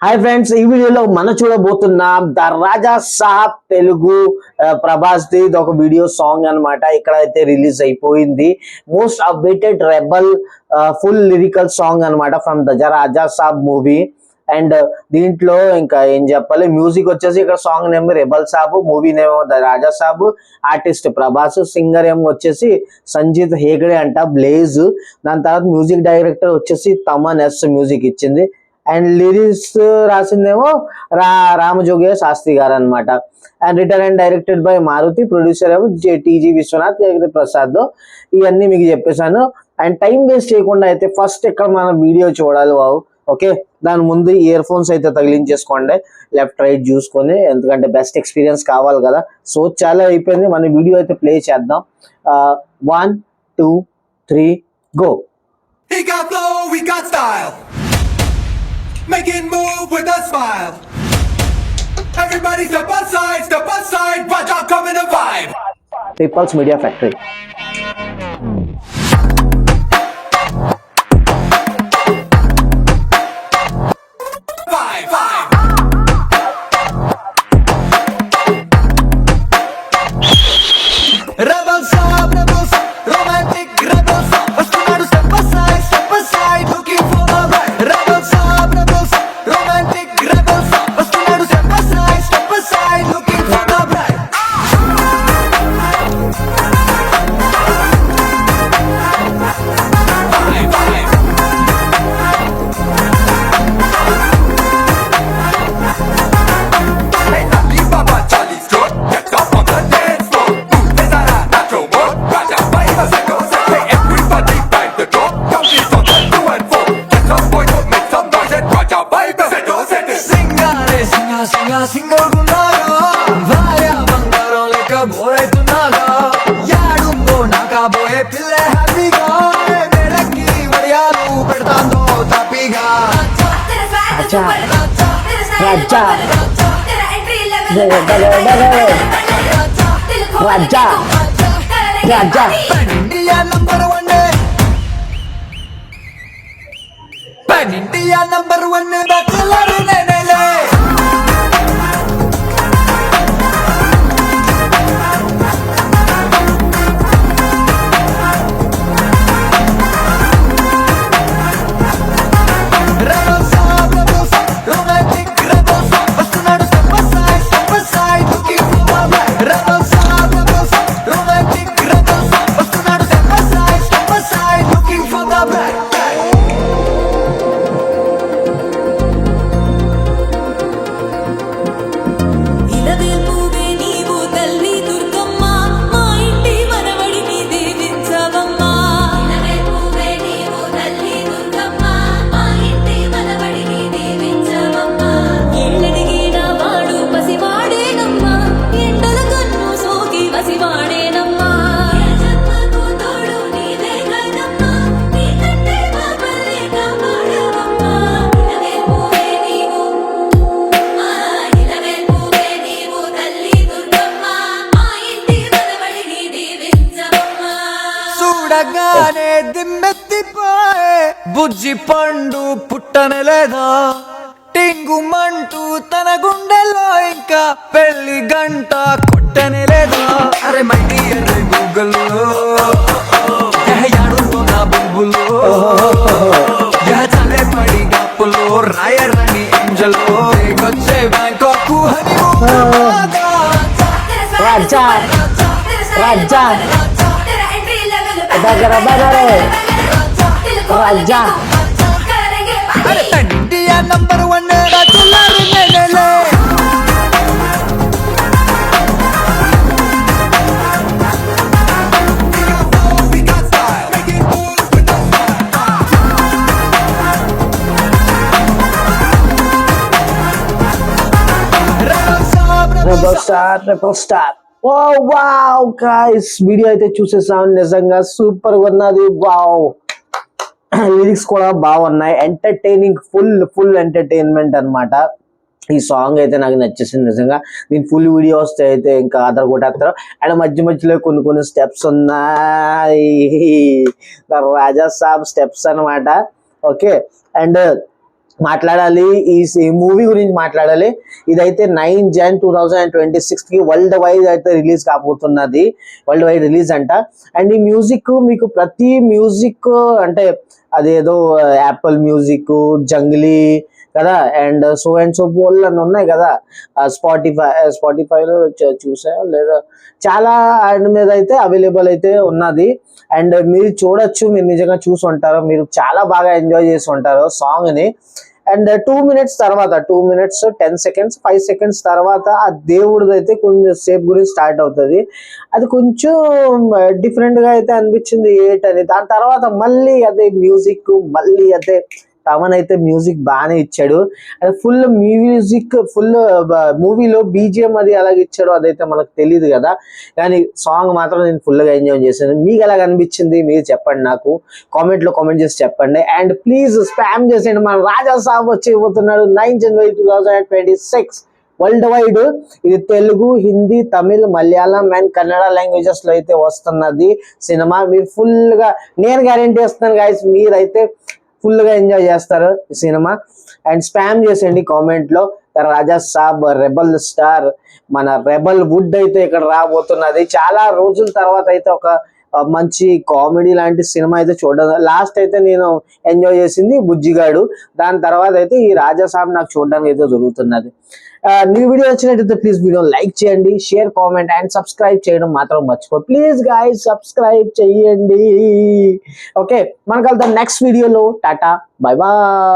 Hi friends, ఈ వీడియోలో మనం చూడబోతున్నాం ద రాజా సాబ్ తెలుగు ప్రభాస్ ది ఒక వీడియో సాంగ్ అన్నమాట. ఇక్కడైతే రిలీజ్ అయిపోయింది. Most updated rebel full lyrical song అన్నమాట from the Raja Saab movie. And దీంట్లో ఇంకా ఏం చెప్పాలి, మ్యూజిక్ వచ్చేసి ఇక్కడ song name rebel Saab, movie name the Raja Saab, artist Prabhas, singer ఏమో వచ్చేసి సంజీత్ హేగడే అంట బ్లేజ్. దాని తర్వాత మ్యూజిక్ డైరెక్టర్ వచ్చేసి తమన్ ఎస్ మ్యూజిక్ ఇచ్చింది. అండ్ లిరిక్స్ రాసిందేమో రామజోగయ్య శాస్త్రి గారు అనమాట. And written and directed by Maruthi, producer ఏమో టీజీ విశ్వనాథ్ ప్రసాద్. ఇవన్నీ మీకు చెప్పేశాను. అండ్ టైం వేస్ట్ చేయకుండా అయితే ఫస్ట్ ఇక్కడ మనం వీడియో చూడాలి బాబు. ఓకే, దాని ముందు ఇయర్ ఫోన్స్ అయితే తగిలించేసుకోండి, లెఫ్ట్ రైట్ చూసుకొని, ఎందుకంటే బెస్ట్ ఎక్స్పీరియన్స్ కావాలి కదా. సో చాలా అయిపోయింది, మన వీడియో అయితే ప్లే చేద్దాం. 1 2 3 go. He got flow, we got style. Making move with a smile. Everybody step aside, watch out, coming to vibe. People's Media Factory. Rebel sound, romantic rebel sound. Vastunnadu step aside, looking for the right. Rebel sound, romantic rebel sound. Vastunnadu step aside, looking for the right. Hey, Ali Baba, Charlie Strode, get up on the dance floor. Zara, Nacho Mode, Raja, Vibe, Psycho, hey, everybody vibe the door. Countries on the 2 and 4. Get some boy, don't make some noise and Raja, Vibe, Psycho, Singare, సింగోగున్నాగా భార్య బంగారం లెక్క బోరైతున్నాగా యాడుందో నాకాబోయే పిల్ల హ్యాపీగా మెడకి వడియాలు పెడతాందో తప్పిగా రాజా రాజా రాజా రాజా India number 1 India number 1 bachelor నేనేలే చూడగానే దిమ్మెత్తిపోయే బుజ్జి పండు పుట్టనే లేదా టింగుమంటూ తన గుండెలో ఇంకా పెళ్లి గంట కొట్టనే లేదా అరే మై డియర్ గూగుల్ నా బుల్బులో చలే పడి గప్పులో రాయరని ఎంజలో వచ్చే బ్యాంకాక్ రాజా రాజా దగ్గర రాజా ఇండియా నంబర్ 1 బ్యాచిలర్ నేనేలే rebel star. Oh wow guys, video అయితే చూసేసాం. నిజంగా సూపర్ గా ఉన్నది. వావ్, లిరిక్స్ కూడా బాగున్నాయి. ఎంటర్టైనింగ్, ఫుల్ ఎంటర్టైన్మెంట్ అన్నమాట. ఈ సాంగ్ అయితే నాకు నచ్చేసింది నిజంగా. దీని ఫుల్ వీడియో వస్తే అయితే ఇంకా ఆధార్ కొట్టేస్తారు. అండ్ మధ్యలో కొన్ని స్టెప్స్ ఉన్నాయి, రాజా సాబ్ స్టెప్స్ అనమాట. ఓకే, అండ్ మాట్లాడాలి, ఈ మూవీ గురించి మాట్లాడాలి. ఇదైతే 9 Jan 2026 కి వరల్డ్ వైడ్ అయితే రిలీజ్ కాబోతున్నది, వరల్డ్ వైడ్ రిలీజ్ అంట. అండ్ ఈ మ్యూజిక్ మీకు ప్రతి మ్యూజిక్ అంటే అదేదో యాపిల్ మ్యూజిక్, జంగ్లీ కదా, అండ్ సో బోల్ అని ఉన్నాయి కదా, స్పాటిఫైలో చూసా లేదా, చాలా యాడ్ మీద అయితే అవైలబుల్ అయితే ఉన్నది. అండ్ మీరు చూడొచ్చు, మీరు నిజంగా చూసి ఉంటారు, మీరు చాలా బాగా ఎంజాయ్ చేసి ఉంటారు సాంగ్ ని. అండ్ 2 minutes తర్వాత 2 minutes 10 seconds 5 seconds తర్వాత ఆ దేవుడిది అయితే కొంచెం సేపు గురించి స్టార్ట్ అవుతుంది. అది కొంచెం డిఫరెంట్ గా అయితే అనిపించింది అని. దాని తర్వాత మళ్ళీ అదే మ్యూజిక్, మళ్ళీ అదే తమన్ అయితే మ్యూజిక్ బాగానే ఇచ్చాడు. అండ్ ఫుల్ మ్యూజిక్, ఫుల్ మూవీలో బీజిఎం అది ఎలాగ ఇచ్చాడో అదైతే మనకు తెలియదు కదా, కానీ సాంగ్ మాత్రం నేను ఫుల్ గా ఎంజాయ్ చేశాను. మీకు ఎలాగ అనిపించింది మీరు చెప్పండి, నాకు కామెంట్ చేసి చెప్పండి. అండ్ ప్లీజ్ స్పామ్ చేసేయండి, మన రాజా సాబ్ వచ్చేపోతున్నాడు 9 January 2026 వరల్డ్ వైడ్. ఇది తెలుగు, హిందీ, తమిళ్, మలయాళం అండ్ కన్నడ లాంగ్వేజెస్ లో అయితే వస్తున్నది సినిమా. మీరు ఫుల్ గా, నేను గ్యారెంటీ ఇస్తున్నాను గైస్, మీరైతే ఫుల్ గా ఎంజాయ్ చేస్తారు ఈ సినిమా. అండ్ స్పామ్ చేసేయండి కామెంట్ లో రాజా సాబ్ రెబల్ స్టార్, మన రెబల్ వుడ్ అయితే ఇక్కడ రాబోతున్నది. చాలా రోజుల తర్వాత అయితే ఒక మంచి కామెడీ లాంటి సినిమా అయితే చూడడం. లాస్ట్ అయితే నేను ఎంజాయ్ చేసింది బుజ్జిగాడు, దాని తర్వాత అయితే ఈ రాజా సాబ్ నాకు చూడడానికి అయితే జరుగుతున్నది. నీ వీడియో నచ్చినట్టయితే ప్లీజ్ వీడియో లైక్ చేయండి, షేర్, కామెంట్ అండ్ సబ్స్క్రైబ్ చేయడం మాత్రం మర్చిపో. ప్లీజ్ గైస్ సబ్స్క్రైబ్ చేయండి. ఓకే, మనకు వెళ్తాం నెక్స్ట్ వీడియోలో. టాటా, బై బాయ్.